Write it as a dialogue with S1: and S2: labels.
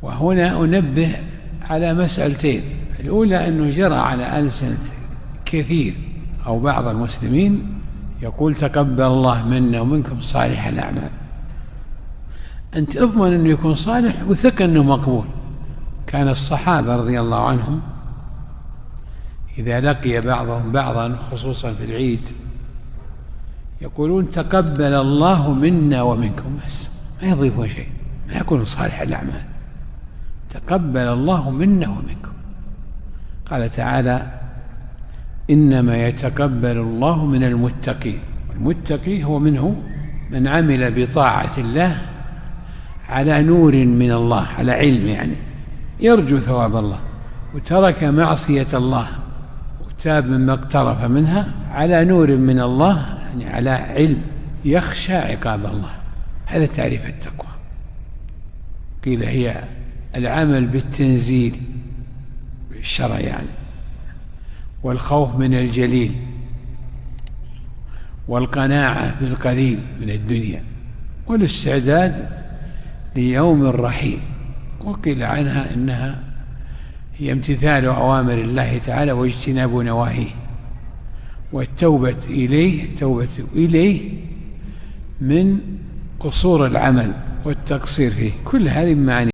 S1: وهنا أنبه على مسألتين. الأولى أنه جرى على ألسنة كثير أو بعض المسلمين يقول تقبل الله منا ومنكم صالح الأعمال. أنت اضمن أنه يكون صالح وثق أنه مقبول. كان الصحابة رضي الله عنهم إذا لقي بعضهم بعضا خصوصا في العيد يقولون تقبل الله منا ومنكم، بس ما يضيفون شيء، ما يكون صالح الأعمال، تقبل الله منا ومنكم. قال تعالى إنما يتقبل الله من المتقين، والمتقي هو منه من عمل بطاعة الله على نور من الله، على علم، يعني يرجو ثواب الله وترك معصية الله وتاب مما اقترف منها على نور من الله، يعني على علم، يخشى عقاب الله. هذا تعريف التقوى. قيل هي العمل بالتنزيل بالشرع يعني، والخوف من الجليل، والقناعة بالقليل من الدنيا، والاستعداد ليوم الرحيل. وقيل عنها إنها هي امتثال أوامر الله تعالى واجتناب نواهيه، والتوبة إليه، توبة إليه من قصور العمل والتقصير فيه. كل هذه معاني.